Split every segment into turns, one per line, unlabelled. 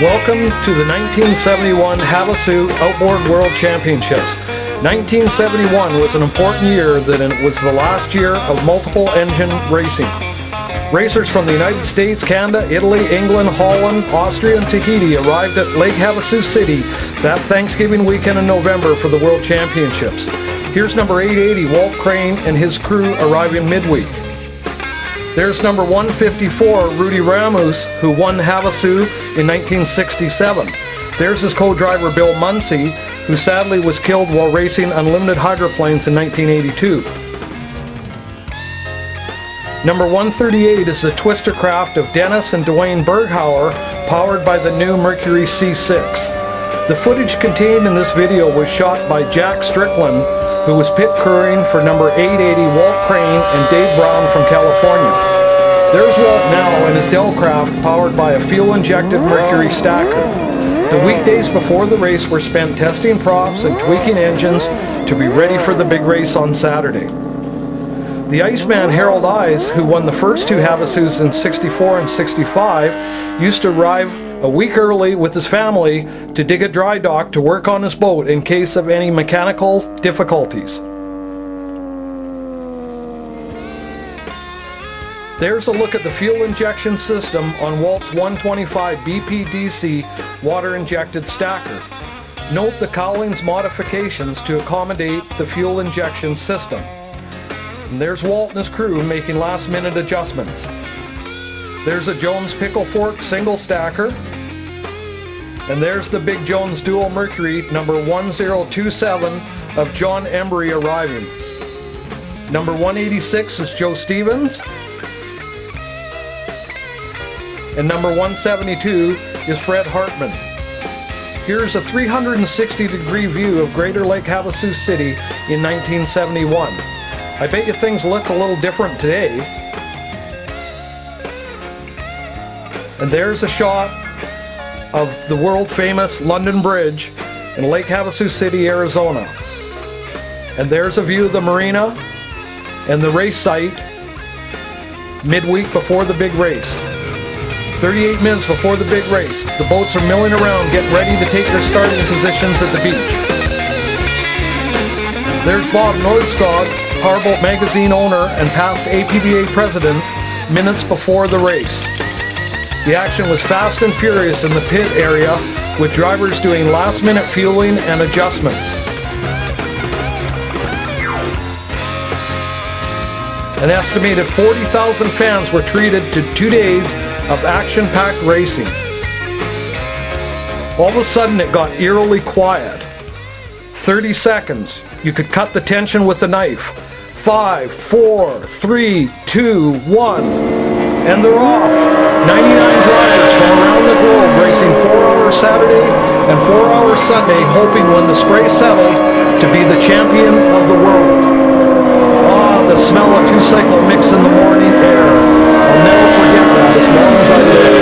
Welcome to the 1971 Havasu Outboard World Championships. 1971 was an important year that it was the last year of multiple engine racing. Racers from the United States, Canada, Italy, England, Holland, Austria, and Tahiti arrived at Lake Havasu City that Thanksgiving weekend in November for the World Championships. Here's number 880, Walt Crane, and his crew arriving midweek. There's number 154, Rudy Ramos, who won Havasu in 1967. There's his co-driver Bill Munsey, who sadly was killed while racing unlimited hydroplanes in 1982. Number 138 is the twister craft of Dennis and Dwayne Berghauer, powered by the new Mercury C6. The footage contained in this video was shot by Jack Strickland, who was pit crewing for number 880 Walt Crane and Dave Brown from California. There's Walt now in his Delcraft powered by a fuel-injected Mercury stacker. The weekdays before the race were spent testing props and tweaking engines to be ready for the big race on Saturday. The Iceman Harold Eyes, who won the first two Havasus in 64 and 65, used to arrive a week early with his family to dig a dry dock to work on his boat in case of any mechanical difficulties. There's a look at the fuel injection system on Walt's 125 BPDC water-injected stacker. Note the cowling's modifications to accommodate the fuel injection system. And there's Walt and his crew making last-minute adjustments. There's a Jones Pickle Fork single stacker. And there's the Big Jones Dual Mercury number 1027 of John Embry arriving. Number 186 is Joe Stevens. And number 172 is Fred Hartman. Here's a 360-degree view of Greater Lake Havasu City in 1971. I bet you things look a little different today. And there's a shot of the world-famous London Bridge in Lake Havasu City, Arizona. And there's a view of the marina and the race site midweek before the big race. 38 minutes before the big race, the boats are milling around getting ready to take their starting positions at the beach. There's Bob Nordskog, Powerboat Magazine owner and past APBA president, minutes before the race. The action was fast and furious in the pit area, with drivers doing last-minute fueling and adjustments. An estimated 40,000 fans were treated to 2 days of action-packed racing. All of a sudden it got eerily quiet. 30 seconds. You could cut the tension with a knife. 5, 4, 3, 2, 1. And they're off. 99 drivers from around the globe racing 4 hours Saturday and 4 hours Sunday, hoping when the spray settled to be the champion of the world. Ah, the smell of two-cycle mix in the morning air. I'll never forget that as long as I live.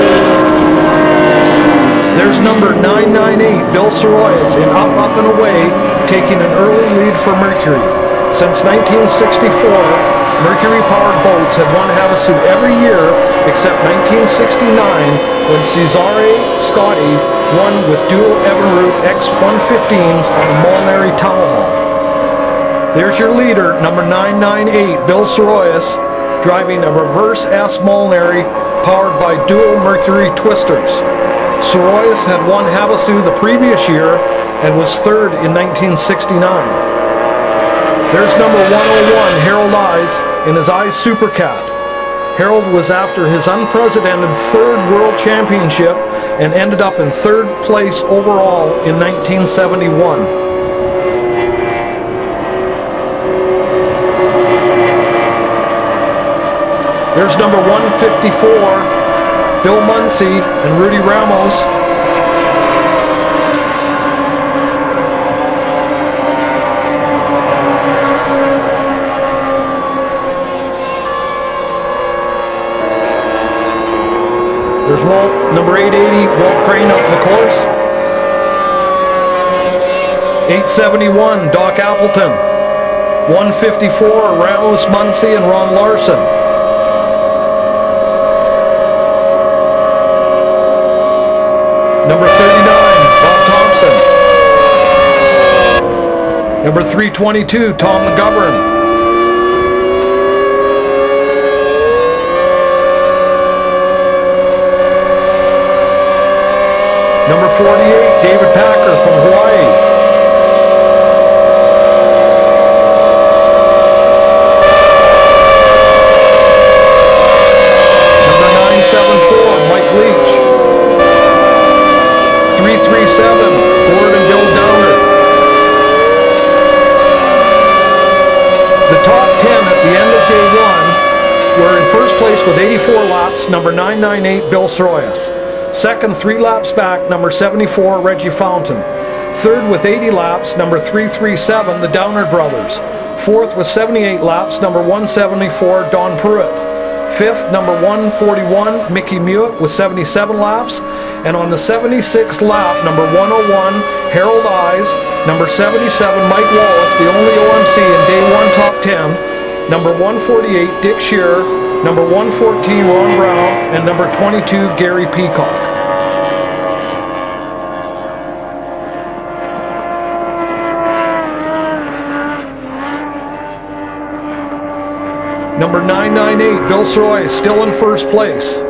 There's number 998, Bill Soroyas, in Up, Up and Away, taking an early lead for Mercury. Since 1964, Mercury-powered boats have won Havasu every year except 1969 when Cesare Scotti won with dual Evinrude X-115s on the Molinari Tomahawk. There's your leader, number 998, Bill Soroyas, driving a reverse S Molinari powered by dual Mercury twisters. Soroyas had won Havasu the previous year and was third in 1969. There's number 101, Harold Eyes, in his Eyes Supercat. Harold was after his unprecedented third World Championship and ended up in third place overall in 1971. There's number 154, Bill Munsey and Rudy Ramos. There's Walt, number 880, Walt Crane up the course. 871, Doc Appleton. 154, Ramos, Munsey, and Ron Larson. Number Number 39, Bob Thompson. Number 322, Tom McGovern. Number 48, David Packer from Hawaii. Number 974, Mike Leach. 337, Ford and Bill Downer. The top 10 at the end of day one were in first place with 84 laps, number 998, Bill Soroyas. Second, 3 laps back, number 74, Reggie Fountain. Third with 80 laps, number 337, the Downer brothers. Fourth with 78 laps, number 174, Don Pruitt. Fifth, number 141, Mickey Mewett with 77 laps. And on the 76th lap, number 101, Harold Eyes. Number 77, Mike Wallace, the only OMC in day one top 10. Number 148, Dick Shearer. Number 114, Ron Brown, and number 22, Gary Peacock. Number 998, Bill Soroy, still in first place.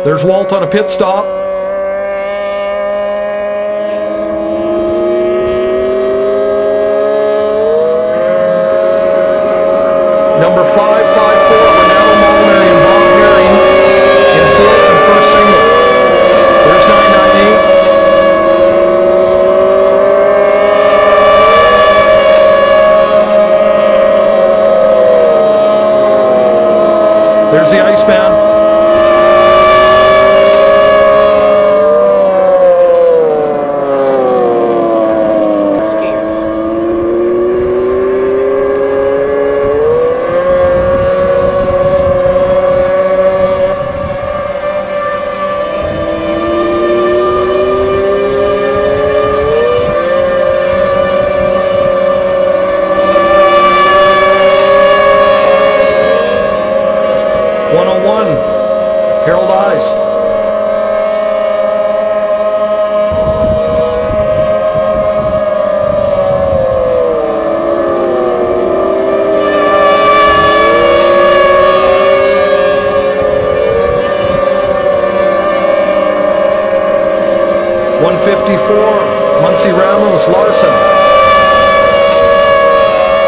There's Walt on a pit stop. Number 554, Renato Molinari and Bob Herring in fourth and first single. There's 998. There's the Iceman. Harold Eyes. Muncie Ramos Larson.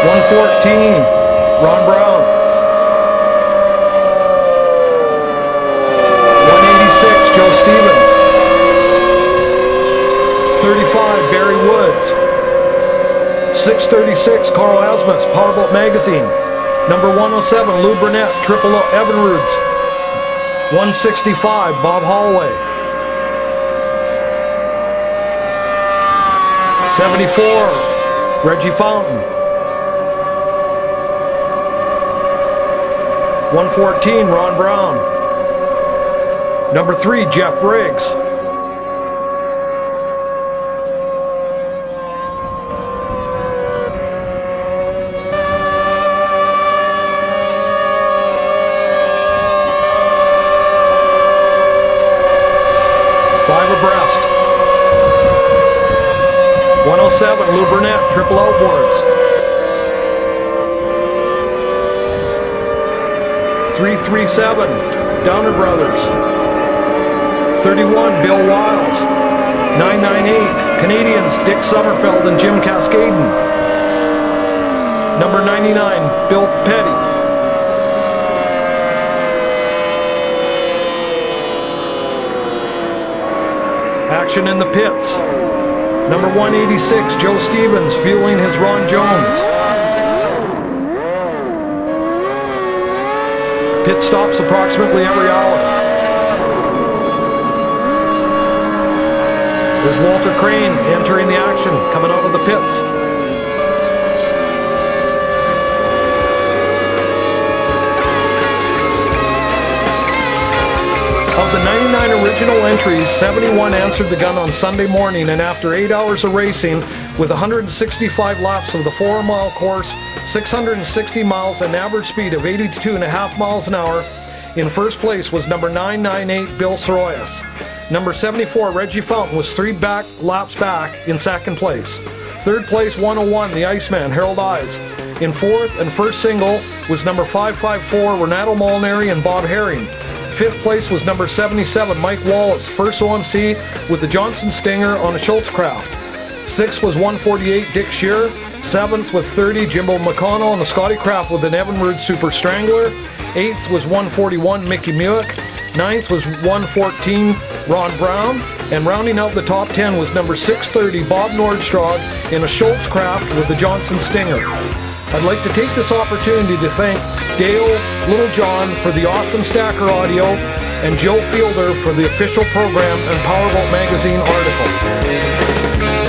114, Ron Brown. 186, Joe Stevens. 35, Barry Woods. 636, Carl Asmus, Powerboat Magazine. Number 107, Lou Burnett, Triple O, Evinrudes. 165, Bob Holloway. 74, Reggie Fountain. 114, Ron Brown. Number 3, Jeff Briggs. Abreast. 107, Lou Burnett, Triple Outboards. 337, Downer Brothers. 31, Bill Wiles. 998, Canadians, Dick Summerfeld and Jim Cascaden. Number 99, Bill Petty. Action in the pits. Number 186, Joe Stevens, fueling his Ron Jones. Pit stops approximately every hour. There's Walt Crane entering the action, coming out of the pits. Of the 99 original entries, 71 answered the gun on Sunday morning, and after 8 hours of racing, with 165 laps of the 4-mile course, 660 miles, and an average speed of 82.5 miles an hour, In first place was number 998, Bill Soroyas. Number 74, Reggie Fountain, was 3 laps back in second place. Third place, 101, the Iceman, Harold Eyes. In fourth and first single was number 554, Renato Molinari and Bob Herring. Fifth place was number 77, Mike Wallace, first OMC with the Johnson Stinger on a Schultz craft. Sixth was 148, Dick Shearer. Seventh with 30, Jimbo McConnell on the Scotty craft with an Evinrude Super Strangler. Eighth was 141, Mickey Muick. Ninth was 114, Ron Brown. And rounding out the top 10 was number 630, Bob Nordstrand in a Schultz craft with the Johnson Stinger. I'd like to take this opportunity to thank Dale Littlejohn for the awesome Stacker audio and Joe Fielder for the official program and Powerboat Magazine article.